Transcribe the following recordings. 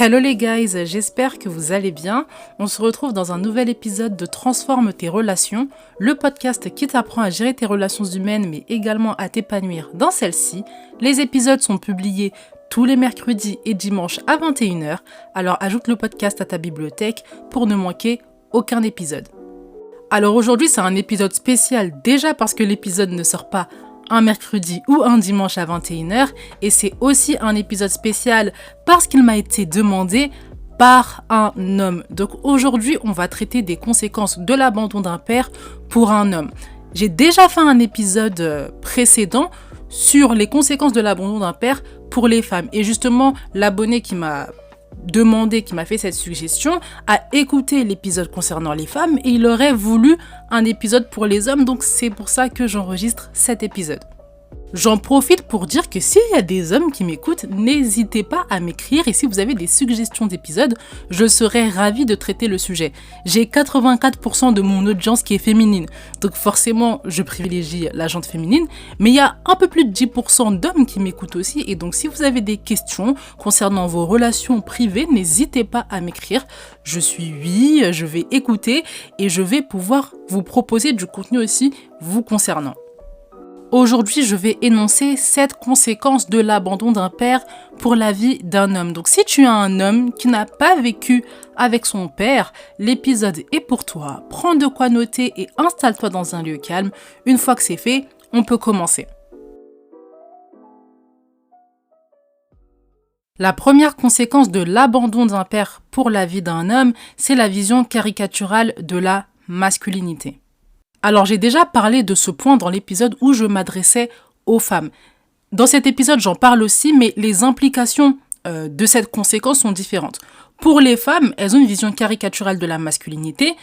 Hello les guys, j'espère que vous allez bien. On se retrouve dans un nouvel épisode de Transforme tes relations, le podcast qui t'apprend à gérer tes relations humaines mais également à t'épanouir dans celles-ci. Les épisodes sont publiés tous les mercredis et dimanches à 21h, alors ajoute le podcast à ta bibliothèque pour ne manquer aucun épisode. Alors aujourd'hui c'est un épisode spécial déjà parce que l'épisode ne sort pas un mercredi ou un dimanche à 21h et c'est aussi un épisode spécial parce qu'il m'a été demandé par un homme. Donc aujourd'hui, on va traiter des conséquences de l'abandon d'un père pour un homme. J'ai déjà fait un épisode précédent sur les conséquences de l'abandon d'un père pour les femmes et justement, l'abonné qui m'a fait cette suggestion, a écouté l'épisode concernant les femmes et il aurait voulu un épisode pour les hommes, donc c'est pour ça que j'enregistre cet épisode. J'en profite pour dire que s'il y a des hommes qui m'écoutent, n'hésitez pas à m'écrire et si vous avez des suggestions d'épisodes, je serais ravie de traiter le sujet. J'ai 84% de mon audience qui est féminine, donc forcément je privilégie la gente féminine, mais il y a un peu plus de 10% d'hommes qui m'écoutent aussi et donc si vous avez des questions concernant vos relations privées, n'hésitez pas à m'écrire. Je vais écouter et je vais pouvoir vous proposer du contenu aussi vous concernant. Aujourd'hui, je vais énoncer 7 conséquences de l'abandon d'un père pour la vie d'un homme. Donc, si tu es un homme qui n'a pas vécu avec son père, l'épisode est pour toi. Prends de quoi noter et installe-toi dans un lieu calme. Une fois que c'est fait, on peut commencer. La première conséquence de l'abandon d'un père pour la vie d'un homme, c'est la vision caricaturale de la masculinité. Alors j'ai déjà parlé de ce point dans l'épisode où je m'adressais aux femmes. Dans cet épisode, j'en parle aussi, mais les implications de cette conséquence sont différentes. Pour les femmes, elles ont une vision caricaturale de la masculinité.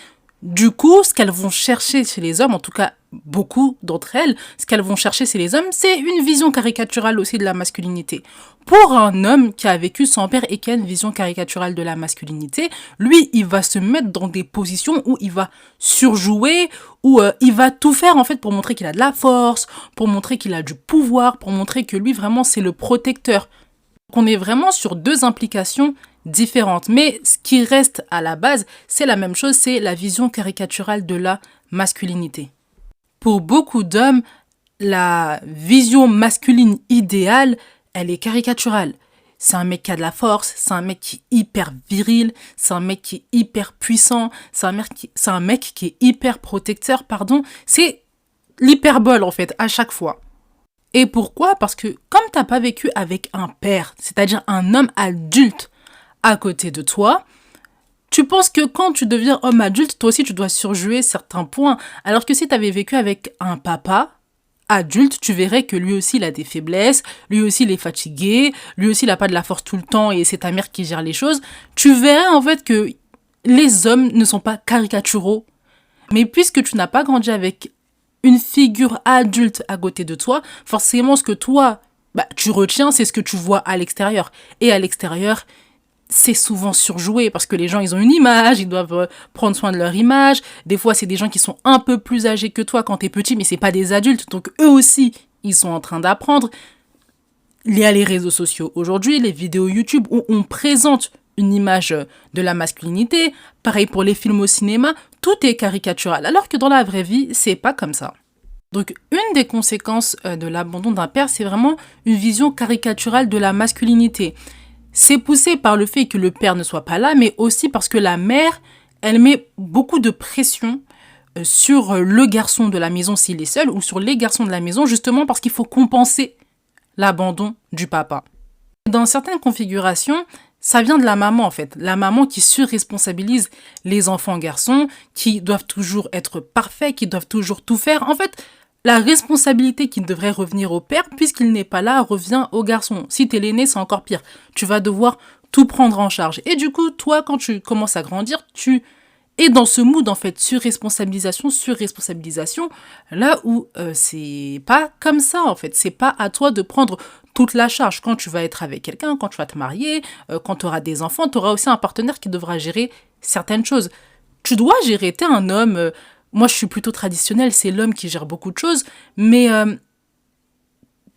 Du coup, ce qu'elles vont chercher chez les hommes, en tout cas beaucoup d'entre elles, ce qu'elles vont chercher chez les hommes, c'est une vision caricaturale aussi de la masculinité. Pour un homme qui a vécu sans père et qui a une vision caricaturale de la masculinité, lui, il va se mettre dans des positions où il va surjouer, où il va tout faire en fait pour montrer qu'il a de la force, pour montrer qu'il a du pouvoir, pour montrer que lui, vraiment, c'est le protecteur. Donc, on est vraiment sur deux implications différentes. Mais ce qui reste à la base, c'est la même chose, c'est la vision caricaturale de la masculinité. Pour beaucoup d'hommes, la vision masculine idéale, elle est caricaturale. C'est un mec qui a de la force, c'est un mec qui est hyper viril, c'est un mec qui est hyper puissant, c'est un mec qui est hyper protecteur, C'est l'hyperbole en fait, à chaque fois. Et pourquoi ? Parce que comme t'as pas vécu avec un père, c'est-à-dire un homme adulte à côté de toi, tu penses que quand tu deviens homme adulte, toi aussi tu dois surjouer certains points. Alors que si tu avais vécu avec un papa adulte, tu verrais que lui aussi il a des faiblesses, lui aussi il est fatigué, lui aussi il n'a pas de la force tout le temps et c'est ta mère qui gère les choses. Tu verrais en fait que les hommes ne sont pas caricaturaux. Mais puisque tu n'as pas grandi avec une figure adulte à côté de toi, forcément ce que toi, tu retiens, c'est ce que tu vois à l'extérieur. Et à l'extérieur, c'est souvent surjoué parce que les gens, ils ont une image, ils doivent prendre soin de leur image. Des fois, c'est des gens qui sont un peu plus âgés que toi quand t'es petit, mais c'est pas des adultes. Donc, eux aussi, ils sont en train d'apprendre. Il y a les réseaux sociaux aujourd'hui, les vidéos YouTube où on présente une image de la masculinité. Pareil pour les films au cinéma, tout est caricatural. Alors que dans la vraie vie, c'est pas comme ça. Donc, une des conséquences de l'abandon d'un père, c'est vraiment une vision caricaturale de la masculinité. C'est poussé par le fait que le père ne soit pas là, mais aussi parce que la mère, elle met beaucoup de pression sur le garçon de la maison s'il est seul, ou sur les garçons de la maison, justement parce qu'il faut compenser l'abandon du papa. Dans certaines configurations, ça vient de la maman en fait. La maman qui surresponsabilise les enfants garçons, qui doivent toujours être parfaits, qui doivent toujours tout faire. En fait, la responsabilité qui devrait revenir au père, puisqu'il n'est pas là, revient au garçon. Si t'es l'aîné, c'est encore pire. Tu vas devoir tout prendre en charge. Et du coup, toi, quand tu commences à grandir, tu es dans ce mood, en fait, surresponsabilisation, là où c'est pas comme ça, en fait. C'est pas à toi de prendre toute la charge. Quand tu vas être avec quelqu'un, quand tu vas te marier, quand tu auras des enfants, tu auras aussi un partenaire qui devra gérer certaines choses. Tu dois gérer, t'es un homme... Moi, je suis plutôt traditionnelle, c'est l'homme qui gère beaucoup de choses, mais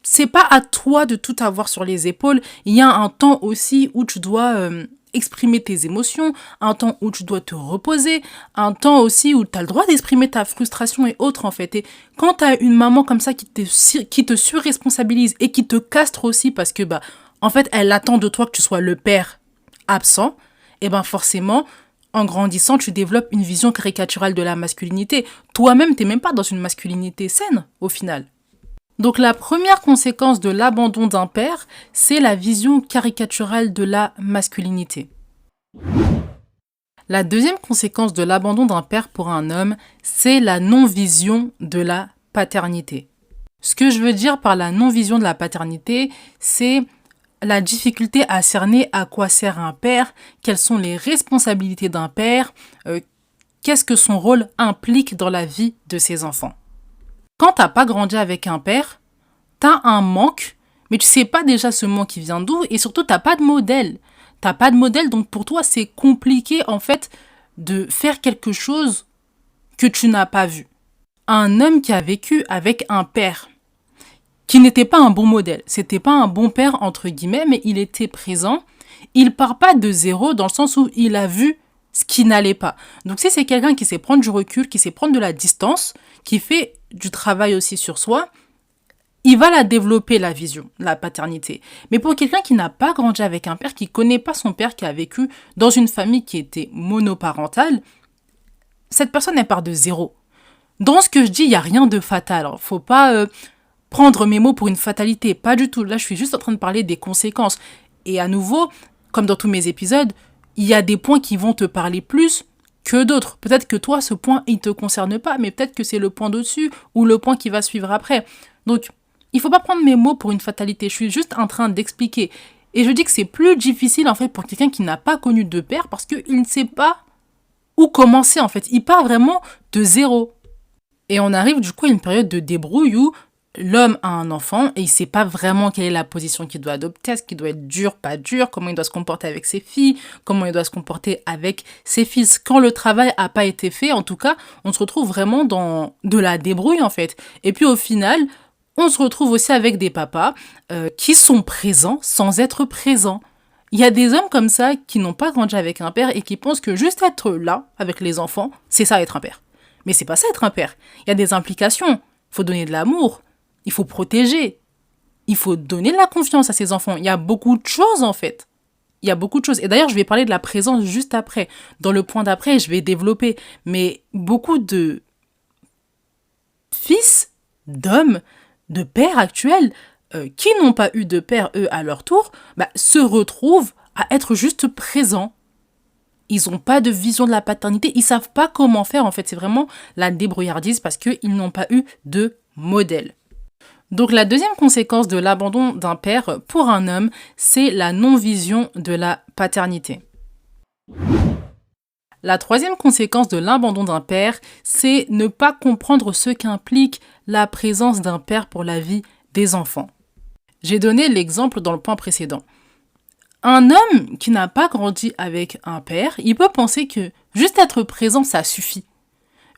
c'est pas à toi de tout avoir sur les épaules. Il y a un temps aussi où tu dois exprimer tes émotions, un temps où tu dois te reposer, un temps aussi où tu as le droit d'exprimer ta frustration et autres en fait. Et quand tu as une maman comme ça qui te surresponsabilise et qui te castre aussi parce que en fait elle attend de toi que tu sois le père absent, et forcément en grandissant tu développes une vision caricaturale de la masculinité. Toi-même t'es même pas dans une masculinité saine au final. Donc la première conséquence de l'abandon d'un père, c'est la vision caricaturale de la masculinité. La deuxième conséquence de l'abandon d'un père pour un homme, c'est la non-vision de la paternité. Ce que je veux dire par la non-vision de la paternité, c'est la difficulté à cerner à quoi sert un père, quelles sont les responsabilités d'un père, qu'est-ce que son rôle implique dans la vie de ses enfants. Quand t'as pas grandi avec un père, t'as un manque, mais tu sais pas déjà ce manque qui vient d'où, et surtout t'as pas de modèle. T'as pas de modèle, donc pour toi c'est compliqué en fait de faire quelque chose que tu n'as pas vu. Un homme qui a vécu avec un père qui n'était pas un bon modèle, c'était pas un bon père entre guillemets, mais il était présent, il part pas de zéro dans le sens où il a vu ce qui n'allait pas. Donc si c'est quelqu'un qui sait prendre du recul, qui sait prendre de la distance, qui fait du travail aussi sur soi, il va la développer, la vision, la paternité. Mais pour quelqu'un qui n'a pas grandi avec un père, qui ne connaît pas son père, qui a vécu dans une famille qui était monoparentale, cette personne, elle part de zéro. Dans ce que je dis, il n'y a rien de fatal. Il ne faut pas prendre mes mots pour une fatalité. Pas du tout. Là, je suis juste en train de parler des conséquences. Et à nouveau, comme dans tous mes épisodes, il y a des points qui vont te parler plus que d'autres. Peut-être que toi, ce point, il ne te concerne pas, mais peut-être que c'est le point dessus ou le point qui va suivre après. Donc, il ne faut pas prendre mes mots pour une fatalité. Je suis juste en train d'expliquer. Et je dis que c'est plus difficile, en fait, pour quelqu'un qui n'a pas connu de père parce qu'il ne sait pas où commencer, en fait. Il part vraiment de zéro. Et on arrive, du coup, à une période de débrouille où l'homme a un enfant et il ne sait pas vraiment quelle est la position qu'il doit adopter, est-ce qu'il doit être dur, pas dur, comment il doit se comporter avec ses filles, comment il doit se comporter avec ses fils. Quand le travail n'a pas été fait, en tout cas, on se retrouve vraiment dans de la débrouille, en fait. Et puis, au final, on se retrouve aussi avec des papas qui sont présents sans être présents. Il y a des hommes comme ça qui n'ont pas grandi avec un père et qui pensent que juste être là avec les enfants, c'est ça être un père. Mais c'est pas ça être un père. Il y a des implications. Il faut donner de l'amour. Il faut protéger. Il faut donner de la confiance à ses enfants. Il y a beaucoup de choses en fait. Il y a beaucoup de choses. Et d'ailleurs, je vais parler de la présence juste après. Dans le point d'après, je vais développer. Mais beaucoup de fils, d'hommes, de pères actuels qui n'ont pas eu de père, eux, à leur tour, se retrouvent à être juste présents. Ils n'ont pas de vision de la paternité, ils ne savent pas comment faire, en fait. C'est vraiment la débrouillardise parce qu'ils n'ont pas eu de modèle. Donc la deuxième conséquence de l'abandon d'un père pour un homme, c'est la non-vision de la paternité. La troisième conséquence de l'abandon d'un père, c'est ne pas comprendre ce qu'implique la présence d'un père pour la vie des enfants. J'ai donné l'exemple dans le point précédent. Un homme qui n'a pas grandi avec un père, il peut penser que juste être présent, ça suffit.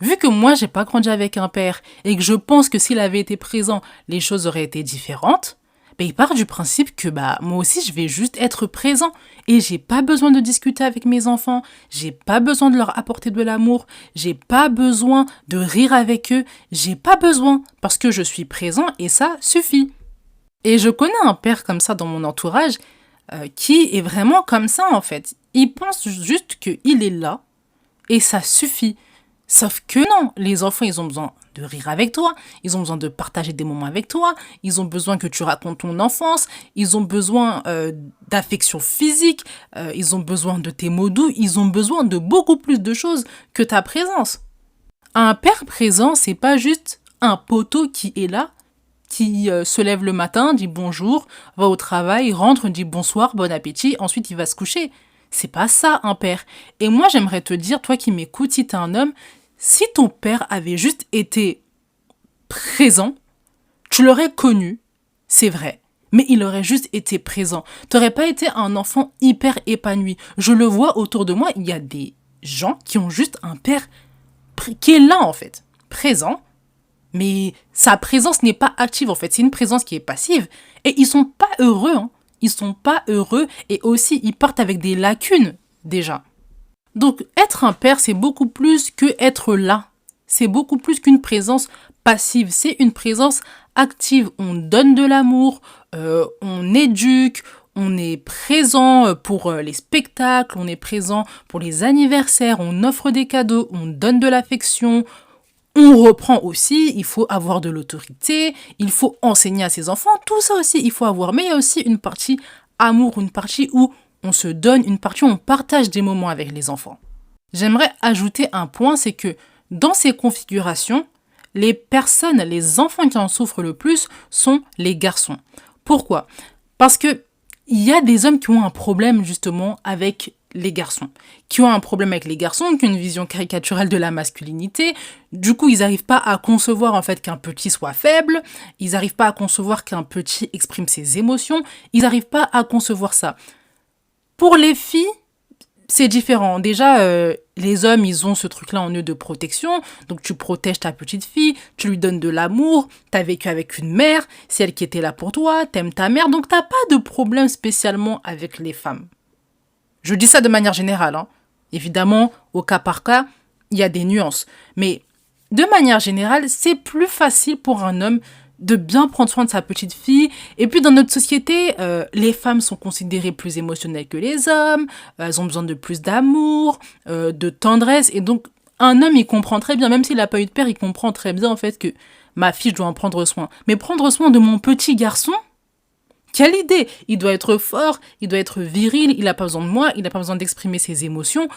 Vu que moi, j'ai pas grandi avec un père et que je pense que s'il avait été présent, les choses auraient été différentes, il part du principe que moi aussi, je vais juste être présent et j'ai pas besoin de discuter avec mes enfants, j'ai pas besoin de leur apporter de l'amour, j'ai pas besoin de rire avec eux, j'ai pas besoin parce que je suis présent et ça suffit. Et je connais un père comme ça dans mon entourage qui est vraiment comme ça en fait. Il pense juste qu'il est là et ça suffit. Sauf que non, les enfants, ils ont besoin de rire avec toi, ils ont besoin de partager des moments avec toi, ils ont besoin que tu racontes ton enfance, ils ont besoin d'affection physique, ils ont besoin de tes mots doux, ils ont besoin de beaucoup plus de choses que ta présence. Un père présent, c'est pas juste un poteau qui est là, qui se lève le matin, dit bonjour, va au travail, rentre, dit bonsoir, bon appétit, ensuite il va se coucher. C'est pas ça un père. Et moi j'aimerais te dire, toi qui m'écoutes, si t'es un homme, si ton père avait juste été présent, tu l'aurais connu, c'est vrai, mais il aurait juste été présent. T'aurais pas été un enfant hyper épanoui. Je le vois autour de moi, il y a des gens qui ont juste un père qui est là en fait, présent, mais sa présence n'est pas active en fait, c'est une présence qui est passive et ils sont pas heureux. ils sont pas heureux et aussi ils partent avec des lacunes déjà. Donc être un père, c'est beaucoup plus que être là. C'est beaucoup plus qu'une présence passive, c'est une présence active. On donne de l'amour, on éduque, on est présent pour les spectacles, on est présent pour les anniversaires, on offre des cadeaux, on donne de l'affection. On reprend aussi, il faut avoir de l'autorité, il faut enseigner à ses enfants, tout ça aussi il faut avoir. Mais il y a aussi une partie amour, une partie où on se donne, une partie où on partage des moments avec les enfants. J'aimerais ajouter un point, c'est que dans ces configurations, les personnes, les enfants qui en souffrent le plus sont les garçons. Pourquoi ? Parce que il y a des hommes qui ont un problème justement avec les garçons, qui ont un problème avec les garçons, qui ont une vision caricaturale de la masculinité. Du coup, ils n'arrivent pas à concevoir en fait qu'un petit soit faible, ils n'arrivent pas à concevoir qu'un petit exprime ses émotions, ils n'arrivent pas à concevoir ça. Pour les filles, c'est différent. Déjà, les hommes, ils ont ce truc-là en eux de protection. Donc, tu protèges ta petite fille, tu lui donnes de l'amour, t'as vécu avec une mère, c'est elle qui était là pour toi, t'aimes ta mère. Donc, t'as pas de problème spécialement avec les femmes. Je dis ça de manière générale, hein. Évidemment, au cas par cas, il y a des nuances. Mais de manière générale, c'est plus facile pour un homme de bien prendre soin de sa petite fille. Et puis dans notre société, les femmes sont considérées plus émotionnelles que les hommes, elles ont besoin de plus d'amour, de tendresse. Et donc, un homme, il comprend très bien, même s'il n'a pas eu de père, il comprend très bien en fait que ma fille, je dois en prendre soin. Mais prendre soin de mon petit garçon, quelle idée! Il doit être fort, il doit être viril, il n'a pas besoin de moi, il n'a pas besoin d'exprimer ses émotions.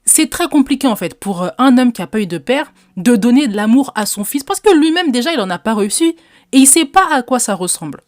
C'est très compliqué en fait pour un homme qui n'a pas eu de père de donner de l'amour à son fils parce que lui-même déjà il n'en a pas reçu et il ne sait pas à quoi ça ressemble.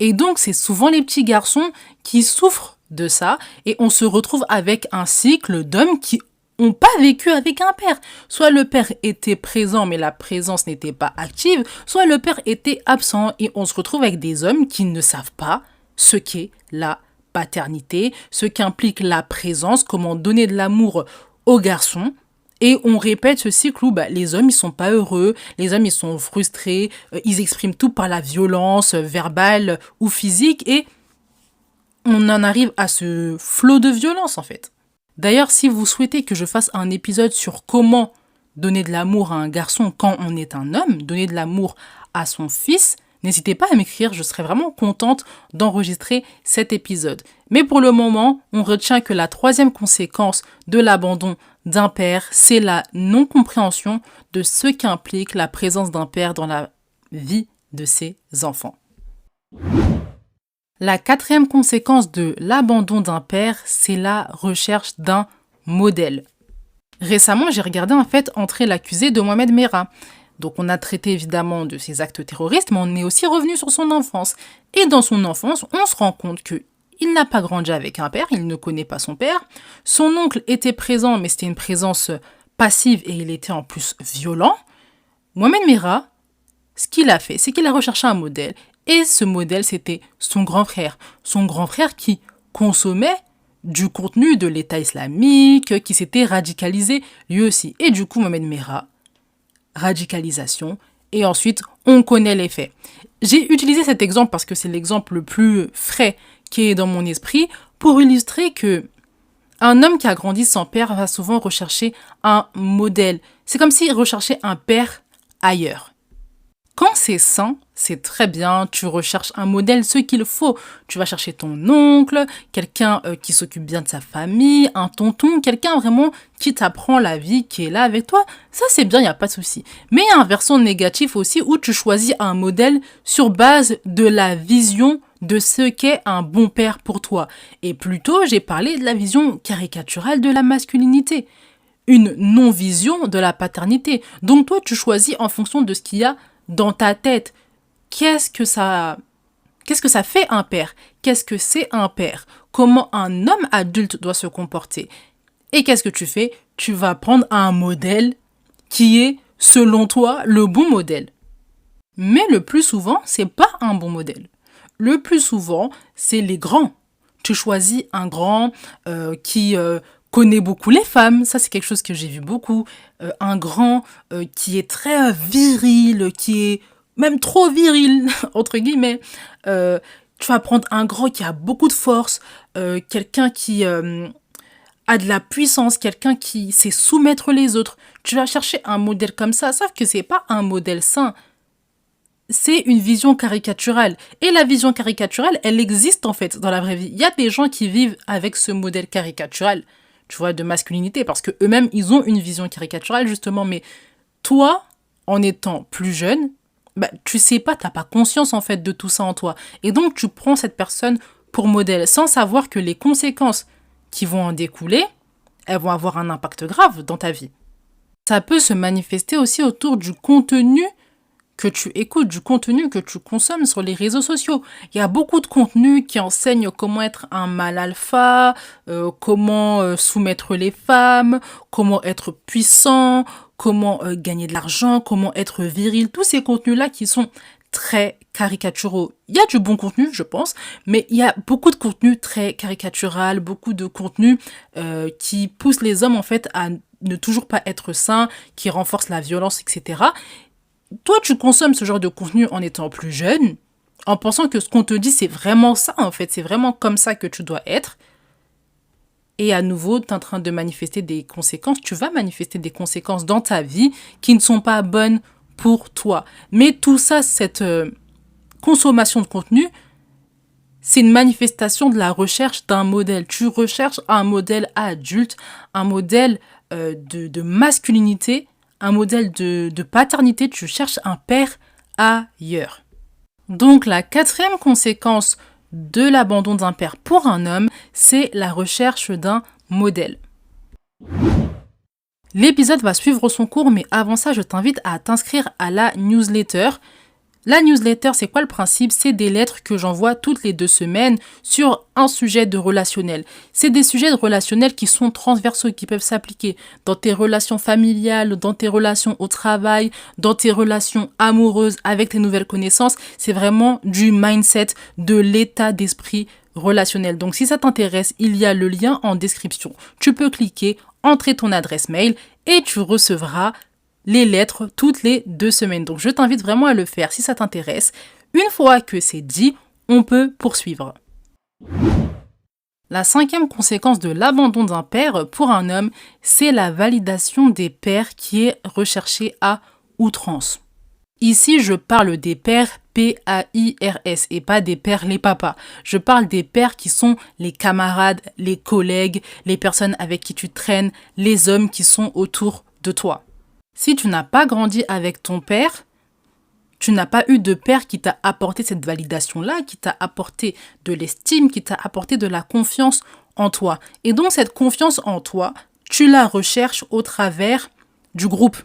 Et donc c'est souvent les petits garçons qui souffrent de ça et on se retrouve avec un cycle d'hommes qui n'ont pas vécu avec un père. Soit le père était présent mais la présence n'était pas active, soit le père était absent et on se retrouve avec des hommes qui ne savent pas ce qu'est la paternité, ce qu'implique la présence, comment donner de l'amour aux garçons. Et on répète ce cycle où les hommes, ils sont pas heureux, les hommes, ils sont frustrés, ils expriment tout par la violence verbale ou physique, et on en arrive à ce flot de violence, en fait. D'ailleurs, si vous souhaitez que je fasse un épisode sur comment donner de l'amour à un garçon quand on est un homme, donner de l'amour à son fils, n'hésitez pas à m'écrire, je serais vraiment contente d'enregistrer cet épisode. Mais pour le moment, on retient que la troisième conséquence de l'abandon d'un père, c'est la non-compréhension de ce qu'implique la présence d'un père dans la vie de ses enfants. La quatrième conséquence de l'abandon d'un père, c'est la recherche d'un modèle. Récemment, j'ai regardé en fait entrer l'accusé de Mohamed Merah. Donc on a traité évidemment de ses actes terroristes, mais on est aussi revenu sur son enfance. Et dans son enfance, on se rend compte qu'il n'a pas grandi avec un père, il ne connaît pas son père. Son oncle était présent, mais c'était une présence passive et il était en plus violent. Mohamed Merah, ce qu'il a fait, c'est qu'il a recherché un modèle. Et ce modèle, c'était son grand frère. Son grand frère qui consommait du contenu de l'État islamique, qui s'était radicalisé lui aussi. Et du coup, Mohamed Merah, radicalisation, et ensuite on connaît les faits. J'ai utilisé cet exemple parce que c'est l'exemple le plus frais qui est dans mon esprit pour illustrer que un homme qui a grandi sans père va souvent rechercher un modèle. C'est comme s'il recherchait un père ailleurs. Quand c'est sain, c'est très bien, tu recherches un modèle, ce qu'il faut. Tu vas chercher ton oncle, quelqu'un qui s'occupe bien de sa famille, un tonton, quelqu'un vraiment qui t'apprend la vie, qui est là avec toi. Ça, c'est bien, il n'y a pas de souci. Mais il y a un versant négatif aussi où tu choisis un modèle sur base de la vision de ce qu'est un bon père pour toi. Et plutôt, j'ai parlé de la vision caricaturale de la masculinité. Une non-vision de la paternité. Donc toi, tu choisis en fonction de ce qu'il y a dans ta tête. Qu'est-ce que ça fait un père? Qu'est-ce que c'est un père? Comment un homme adulte doit se comporter? Et qu'est-ce que tu fais? Tu vas prendre un modèle qui est, selon toi, le bon modèle. Mais le plus souvent, c'est pas un bon modèle. Le plus souvent, c'est les grands. Tu choisis un grand qui connaît beaucoup les femmes. Ça, c'est quelque chose que j'ai vu beaucoup. Un grand qui est très viril, qui est même trop viril, entre guillemets, Tu vas prendre un grand qui a beaucoup de force, quelqu'un qui a de la puissance, quelqu'un qui sait soumettre les autres. Tu vas chercher un modèle comme ça, sauf que c'est pas un modèle sain. C'est une vision caricaturale. Et la vision caricaturale, elle existe en fait dans la vraie vie. Il y a des gens qui vivent avec ce modèle caricatural, tu vois, de masculinité, parce que eux-mêmes, ils ont une vision caricaturale justement. Mais toi, en étant plus jeune, bah, tu sais pas, t'as pas conscience en fait de tout ça en toi. Et donc, tu prends cette personne pour modèle, sans savoir que les conséquences qui vont en découler, elles vont avoir un impact grave dans ta vie. Ça peut se manifester aussi autour du contenu que tu écoutes, du contenu que tu consommes sur les réseaux sociaux. Il y a beaucoup de contenus qui enseignent comment être un mâle alpha, comment soumettre les femmes, comment être puissant, comment gagner de l'argent, comment être viril. Tous ces contenus-là qui sont très caricaturaux. Il y a du bon contenu, je pense, mais il y a beaucoup de contenu très caricatural, beaucoup de contenu qui poussent les hommes en fait à ne toujours pas être sains, qui renforcent la violence, etc. Toi, tu consommes ce genre de contenu en étant plus jeune, en pensant que ce qu'on te dit, c'est vraiment ça, en fait. C'est vraiment comme ça que tu dois être. Et à nouveau, tu es en train de manifester des conséquences. Tu vas manifester des conséquences dans ta vie qui ne sont pas bonnes pour toi. Mais tout ça, cette consommation de contenu, c'est une manifestation de la recherche d'un modèle. Tu recherches un modèle adulte, un modèle de masculinité, un modèle de paternité, tu cherches un père ailleurs. Donc la quatrième conséquence de l'abandon d'un père pour un homme, c'est la recherche d'un modèle. L'épisode va suivre son cours, mais avant ça, je t'invite à t'inscrire à la newsletter. La newsletter, c'est quoi le principe? C'est des lettres que j'envoie toutes les 2 semaines sur un sujet de relationnel. C'est des sujets de relationnel qui sont transversaux, qui peuvent s'appliquer dans tes relations familiales, dans tes relations au travail, dans tes relations amoureuses, avec tes nouvelles connaissances. C'est vraiment du mindset, de l'état d'esprit relationnel. Donc si ça t'intéresse, il y a le lien en description. Tu peux cliquer, entrer ton adresse mail et tu recevras les lettres toutes les 2 semaines. Donc je t'invite vraiment à le faire si ça t'intéresse. Une fois que c'est dit, on peut poursuivre. La 5e conséquence de l'abandon d'un père pour un homme, c'est la validation des pères qui est recherchée à outrance. Ici, je parle des pères P-A-I-R-S et pas des pères les papas. Je parle des pères qui sont les camarades, les collègues, les personnes avec qui tu traînes, les hommes qui sont autour de toi. Si tu n'as pas grandi avec ton père, tu n'as pas eu de père qui t'a apporté cette validation-là, qui t'a apporté de l'estime, qui t'a apporté de la confiance en toi. Et donc cette confiance en toi, tu la recherches au travers du groupe.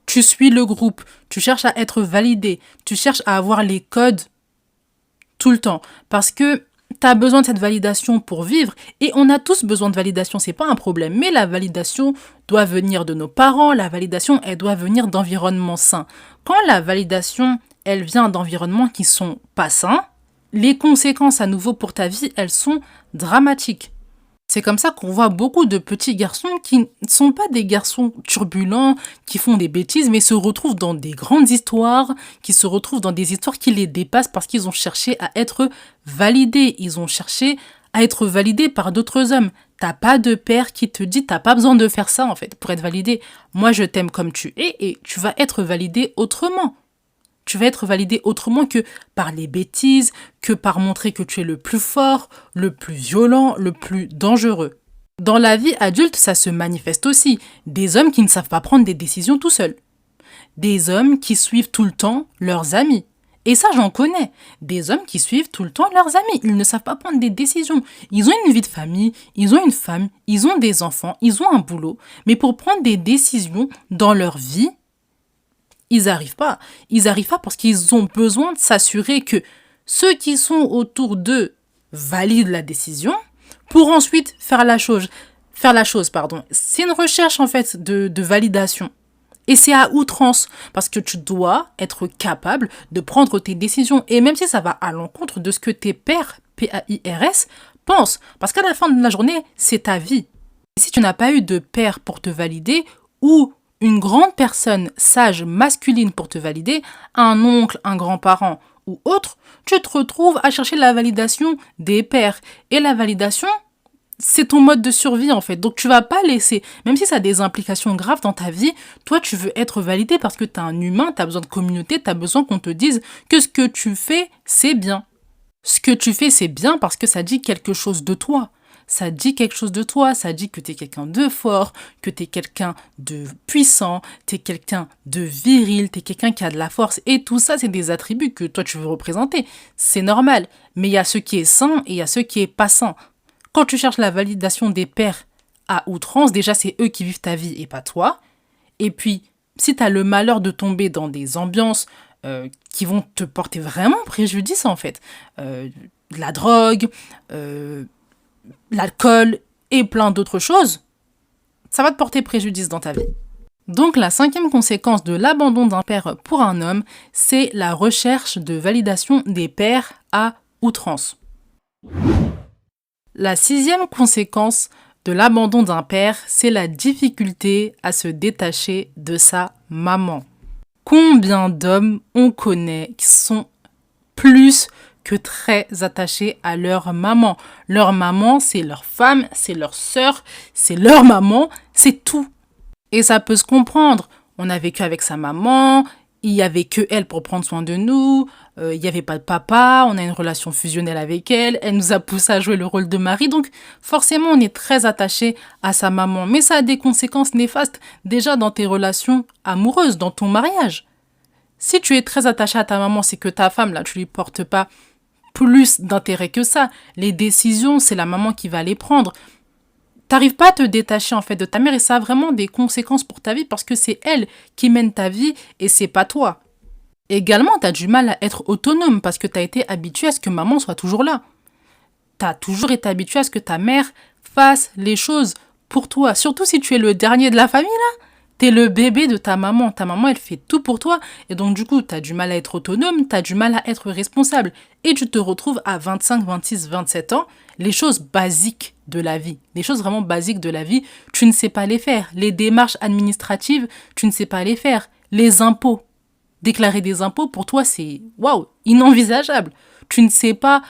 Tu suis le groupe, tu cherches à être validé, tu cherches à avoir les codes tout le temps. Parce que tu as besoin de cette validation pour vivre et on a tous besoin de validation, c'est pas un problème. Mais la validation doit venir de nos parents, la validation, elle doit venir d'environnements sains. Quand la validation, elle vient d'environnements qui sont pas sains, les conséquences à nouveau pour ta vie, elles sont dramatiques. C'est comme ça qu'on voit beaucoup de petits garçons qui ne sont pas des garçons turbulents, qui font des bêtises, mais se retrouvent dans des grandes histoires, qui se retrouvent dans des histoires qui les dépassent parce qu'ils ont cherché à être validés. Ils ont cherché à être validés par d'autres hommes. T'as pas de père qui te dit t'as pas besoin de faire ça en fait pour être validé. Moi je t'aime comme tu es et tu vas être validé autrement. Tu vas être validé autrement que par les bêtises, que par montrer que tu es le plus fort, le plus violent, le plus dangereux. Dans la vie adulte, ça se manifeste aussi. Des hommes qui ne savent pas prendre des décisions tout seuls. Des hommes qui suivent tout le temps leurs amis. Et ça, j'en connais. Des hommes qui suivent tout le temps leurs amis. Ils ne savent pas prendre des décisions. Ils ont une vie de famille, ils ont une femme, ils ont des enfants, ils ont un boulot. Mais pour prendre des décisions dans leur vie, ils n'arrivent pas. Ils n'arrivent pas parce qu'ils ont besoin de s'assurer que ceux qui sont autour d'eux valident la décision pour ensuite faire la chose. C'est une recherche en fait de validation. Et c'est à outrance parce que tu dois être capable de prendre tes décisions. Et même si ça va à l'encontre de ce que tes pairs, P-A-I-R-S, pensent. Parce qu'à la fin de la journée, c'est ta vie. Et si tu n'as pas eu de père pour te valider ou une grande personne sage masculine pour te valider, un oncle, un grand-parent ou autre, tu te retrouves à chercher la validation des pairs. Et la validation, c'est ton mode de survie en fait. Donc tu vas pas laisser, même si ça a des implications graves dans ta vie, toi tu veux être validé parce que tu es un humain, tu as besoin de communauté, tu as besoin qu'on te dise que ce que tu fais, c'est bien. Ce que tu fais, c'est bien parce que ça dit quelque chose de toi. Ça dit quelque chose de toi, ça dit que tu es quelqu'un de fort, que tu es quelqu'un de puissant, tu es quelqu'un de viril, tu es quelqu'un qui a de la force. Et tout ça, c'est des attributs que toi, tu veux représenter. C'est normal. Mais il y a ce qui est sain et il y a ce qui est pas sain. Quand tu cherches la validation des pairs à outrance, déjà, c'est eux qui vivent ta vie et pas toi. Et puis, si tu as le malheur de tomber dans des ambiances qui vont te porter vraiment préjudice, en fait, de la drogue, l'alcool et plein d'autres choses, ça va te porter préjudice dans ta vie. Donc la 5e conséquence de l'abandon d'un père pour un homme, c'est la recherche de validation des pairs à outrance. La 6e conséquence de l'abandon d'un père, c'est la difficulté à se détacher de sa maman. Combien d'hommes on connaît qui sont plus que très attachés à leur maman. Leur maman, c'est leur femme, c'est leur sœur, c'est leur maman, c'est tout. Et ça peut se comprendre. On a vécu avec sa maman, il n'y avait que elle pour prendre soin de nous, il n'y avait pas de papa, on a une relation fusionnelle avec elle, elle nous a poussé à jouer le rôle de mari, donc forcément on est très attaché à sa maman. Mais ça a des conséquences néfastes déjà dans tes relations amoureuses, dans ton mariage. Si tu es très attaché à ta maman, c'est que ta femme, là, tu lui portes pas plus d'intérêt que ça. Les décisions, c'est la maman qui va les prendre. T'arrives pas à te détacher en fait de ta mère et ça a vraiment des conséquences pour ta vie parce que c'est elle qui mène ta vie et c'est pas toi. Également, tu as du mal à être autonome parce que tu as été habitué à ce que maman soit toujours là. Tu as toujours été habitué à ce que ta mère fasse les choses pour toi. Surtout si tu es le dernier de la famille là. T'es le bébé de ta maman. Ta maman, elle fait tout pour toi. Et donc, du coup, t'as du mal à être autonome, t'as du mal à être responsable. Et tu te retrouves à 25, 26, 27 ans, les choses basiques de la vie, les choses vraiment basiques de la vie, tu ne sais pas les faire. Les démarches administratives, tu ne sais pas les faire. Les impôts, déclarer des impôts, pour toi, c'est waouh, inenvisageable. Tu ne sais pas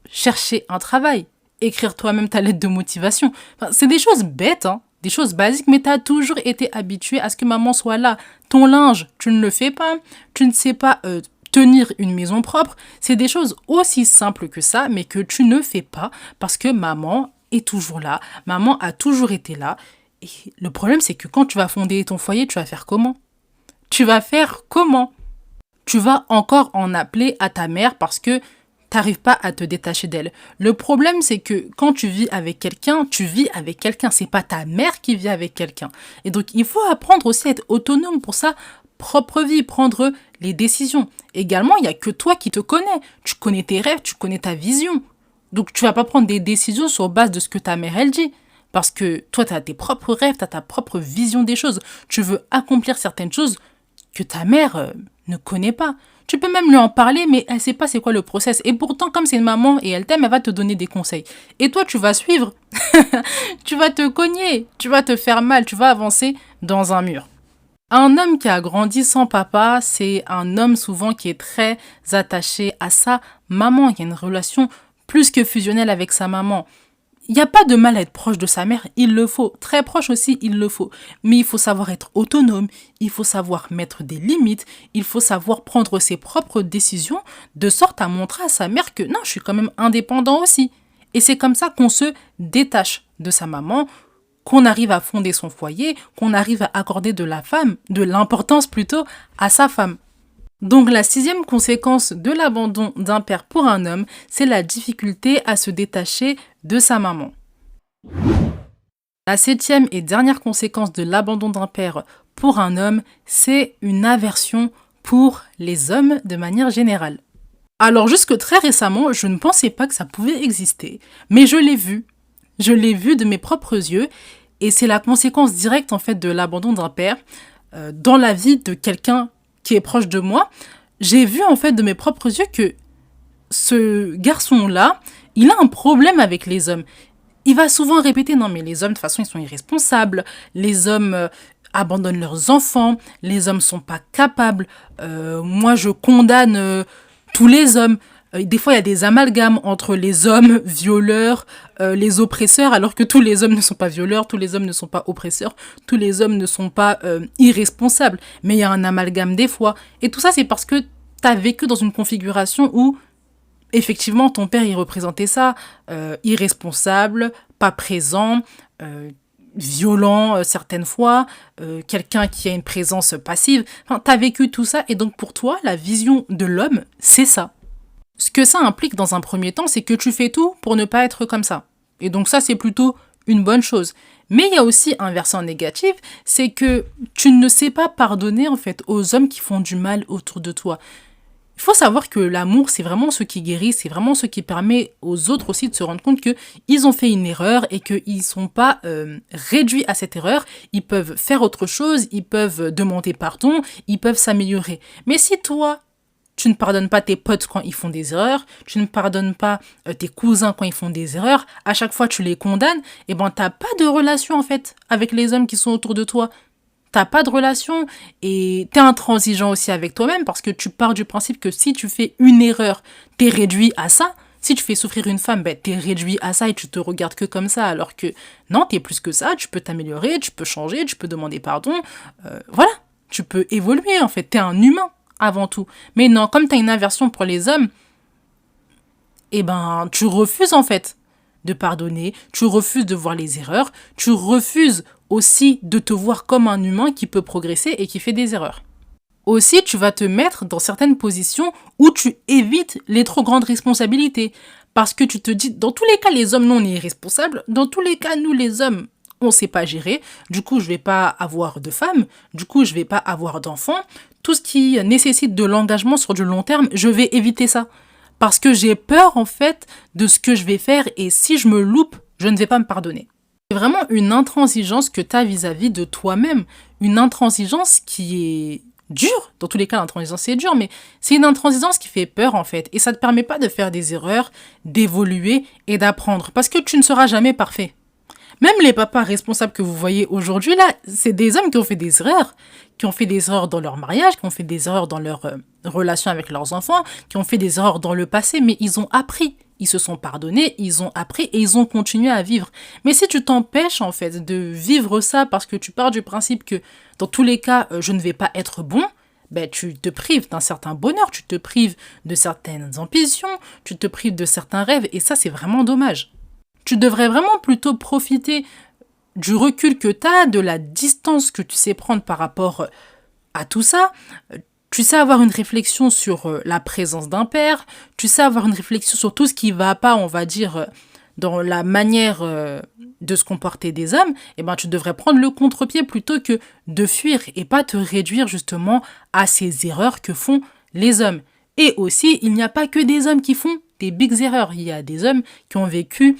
chercher un travail, écrire toi-même ta lettre de motivation. Enfin, c'est des choses bêtes, hein. Des choses basiques, mais tu as toujours été habitué à ce que maman soit là. Ton linge, tu ne le fais pas. Tu ne sais pas tenir une maison propre. C'est des choses aussi simples que ça, mais que tu ne fais pas parce que maman est toujours là. Maman a toujours été là. Et le problème, c'est que quand tu vas fonder ton foyer, tu vas faire comment? Tu vas faire comment? Tu vas encore en appeler à ta mère parce que t'arrives pas à te détacher d'elle. Le problème, c'est que quand tu vis avec quelqu'un, tu vis avec quelqu'un. C'est pas ta mère qui vit avec quelqu'un. Et donc, il faut apprendre aussi à être autonome pour sa propre vie, prendre les décisions. Également, il y a que toi qui te connais. Tu connais tes rêves, tu connais ta vision. Donc, tu vas pas prendre des décisions sur base de ce que ta mère, elle dit. Parce que toi, tu as tes propres rêves, tu as ta propre vision des choses. Tu veux accomplir certaines choses que ta mère ne connaît pas. Tu peux même lui en parler, mais elle ne sait pas c'est quoi le process. Et pourtant, comme c'est une maman et elle t'aime, elle va te donner des conseils. Et toi, tu vas suivre. Tu vas te cogner, tu vas te faire mal, tu vas avancer dans un mur. Un homme qui a grandi sans papa, c'est un homme souvent qui est très attaché à sa maman, qui a une relation plus que fusionnelle avec sa maman. Il n'y a pas de mal à être proche de sa mère, il le faut. Très proche aussi, il le faut. Mais il faut savoir être autonome, il faut savoir mettre des limites, il faut savoir prendre ses propres décisions, de sorte à montrer à sa mère que non, je suis quand même indépendant aussi. Et c'est comme ça qu'on se détache de sa maman, qu'on arrive à fonder son foyer, qu'on arrive à accorder de l'importance plutôt, à sa femme. Donc la 6e conséquence de l'abandon d'un père pour un homme, c'est la difficulté à se détacher de sa maman. La 7e et dernière conséquence de l'abandon d'un père pour un homme, c'est une aversion pour les hommes de manière générale. Alors jusque très récemment, je ne pensais pas que ça pouvait exister, mais je l'ai vu. Je l'ai vu de mes propres yeux et c'est la conséquence directe en fait de l'abandon d'un père dans la vie de quelqu'un qui est proche de moi. J'ai vu en fait de mes propres yeux que ce garçon-là, il a un problème avec les hommes. Il va souvent répéter, non mais les hommes de toute façon ils sont irresponsables, les hommes abandonnent leurs enfants, les hommes sont pas capables, moi je condamne tous les hommes. Des fois, il y a des amalgames entre les hommes violeurs, les oppresseurs, alors que tous les hommes ne sont pas violeurs, tous les hommes ne sont pas oppresseurs, tous les hommes ne sont pas irresponsables. Mais il y a un amalgame des fois. Et tout ça, c'est parce que tu as vécu dans une configuration où, effectivement, ton père, il représentait ça, irresponsable, pas présent, violent certaines fois, quelqu'un qui a une présence passive. Enfin, tu as vécu tout ça, et donc pour toi, la vision de l'homme, c'est ça. Ce que ça implique dans un premier temps, c'est que tu fais tout pour ne pas être comme ça. Et donc ça, c'est plutôt une bonne chose. Mais il y a aussi un versant négatif, c'est que tu ne sais pas pardonner en fait aux hommes qui font du mal autour de toi. Il faut savoir que l'amour, c'est vraiment ce qui guérit, c'est vraiment ce qui permet aux autres aussi de se rendre compte qu'ils ont fait une erreur et qu'ils ne sont pas réduits à cette erreur. Ils peuvent faire autre chose, ils peuvent demander pardon, ils peuvent s'améliorer. Mais si toi, tu ne pardonnes pas tes potes quand ils font des erreurs, tu ne pardonnes pas tes cousins quand ils font des erreurs, à chaque fois tu les condamnes, et ben t'as pas de relation en fait avec les hommes qui sont autour de toi. T'as pas de relation et t'es intransigeant aussi avec toi-même parce que tu pars du principe que si tu fais une erreur, t'es réduit à ça. Si tu fais souffrir une femme, ben, t'es réduit à ça et tu te regardes que comme ça, alors que non, t'es plus que ça, tu peux t'améliorer, tu peux changer, tu peux demander pardon, voilà, tu peux évoluer en fait, t'es un humain avant tout. Mais non, comme tu as une aversion pour les hommes, eh ben, tu refuses en fait de pardonner, tu refuses de voir les erreurs, tu refuses aussi de te voir comme un humain qui peut progresser et qui fait des erreurs. Aussi, tu vas te mettre dans certaines positions où tu évites les trop grandes responsabilités. Parce que tu te dis, dans tous les cas, les hommes, nous, on est irresponsables. Dans tous les cas, nous, les hommes, on ne sait pas gérer. Du coup, je ne vais pas avoir de femmes. Du coup, je ne vais pas avoir d'enfants. Tout ce qui nécessite de l'engagement sur du long terme, je vais éviter ça. Parce que j'ai peur, en fait, de ce que je vais faire. Et si je me loupe, je ne vais pas me pardonner. C'est vraiment une intransigeance que tu as vis-à-vis de toi-même. Une intransigeance qui est dure. Dans tous les cas, l'intransigeance, c'est dur. Mais c'est une intransigeance qui fait peur, en fait. Et ça ne te permet pas de faire des erreurs, d'évoluer et d'apprendre. Parce que tu ne seras jamais parfait. Même les papas responsables que vous voyez aujourd'hui, là, c'est des hommes qui ont fait des erreurs. Qui ont fait des erreurs dans leur mariage, qui ont fait des erreurs dans leur relation avec leurs enfants, qui ont fait des erreurs dans le passé, mais ils ont appris. Ils se sont pardonnés, ils ont appris et ils ont continué à vivre. Mais si tu t'empêches, en fait, de vivre ça parce que tu pars du principe que, dans tous les cas, je ne vais pas être bon, ben, tu te prives d'un certain bonheur, tu te prives de certaines ambitions, tu te prives de certains rêves, et ça, c'est vraiment dommage. Tu devrais vraiment plutôt profiter du recul que tu as, de la distance que tu sais prendre par rapport à tout ça. Tu sais avoir une réflexion sur la présence d'un père, tu sais avoir une réflexion sur tout ce qui ne va pas, on va dire, dans la manière de se comporter des hommes, et ben tu devrais prendre le contre-pied plutôt que de fuir et pas te réduire justement à ces erreurs que font les hommes. Et aussi, il n'y a pas que des hommes qui font des big erreurs. Il y a des hommes qui ont vécu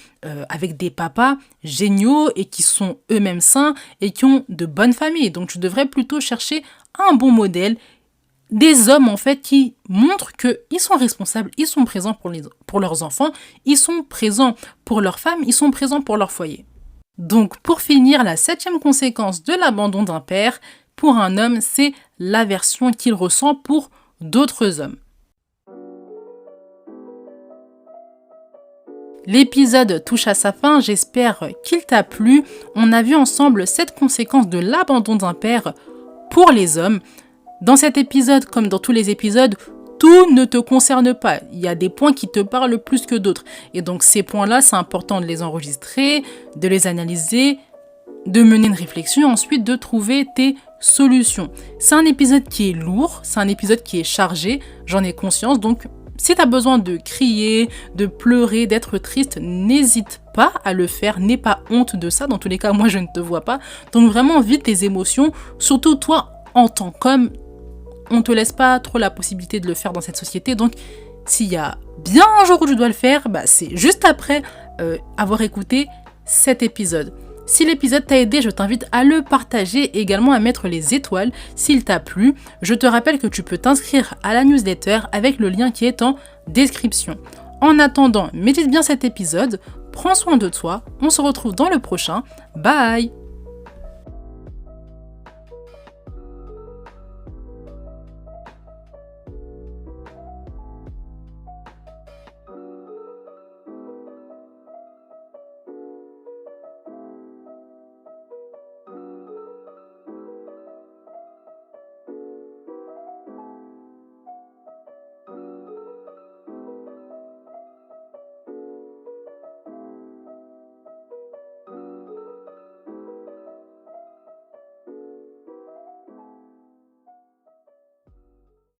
avec des papas géniaux et qui sont eux-mêmes sains et qui ont de bonnes familles. Donc tu devrais plutôt chercher un bon modèle, des hommes en fait qui montrent qu'ils sont responsables, ils sont présents pour leurs enfants, ils sont présents pour leurs femmes, ils sont présents pour leur foyer. Donc pour finir, la 7e conséquence de l'abandon d'un père pour un homme, c'est l'aversion qu'il ressent pour d'autres hommes. L'épisode touche à sa fin, j'espère qu'il t'a plu. On a vu ensemble 7 conséquences de l'abandon d'un père pour les hommes. Dans cet épisode, comme dans tous les épisodes, tout ne te concerne pas. Il y a des points qui te parlent plus que d'autres. Et donc ces points-là, c'est important de les enregistrer, de les analyser, de mener une réflexion, ensuite de trouver tes solutions. C'est un épisode qui est lourd, c'est un épisode qui est chargé, j'en ai conscience, donc si tu as besoin de crier, de pleurer, d'être triste, n'hésite pas à le faire, n'aie pas honte de ça. Dans tous les cas, moi, je ne te vois pas. Donc vraiment, vis tes émotions, surtout toi, en tant qu'homme, on ne te laisse pas trop la possibilité de le faire dans cette société. Donc, s'il y a bien un jour où tu dois le faire, bah, c'est juste après avoir écouté cet épisode. Si l'épisode t'a aidé, je t'invite à le partager et également à mettre les étoiles s'il t'a plu. Je te rappelle que tu peux t'inscrire à la newsletter avec le lien qui est en description. En attendant, médite bien cet épisode, prends soin de toi, on se retrouve dans le prochain. Bye!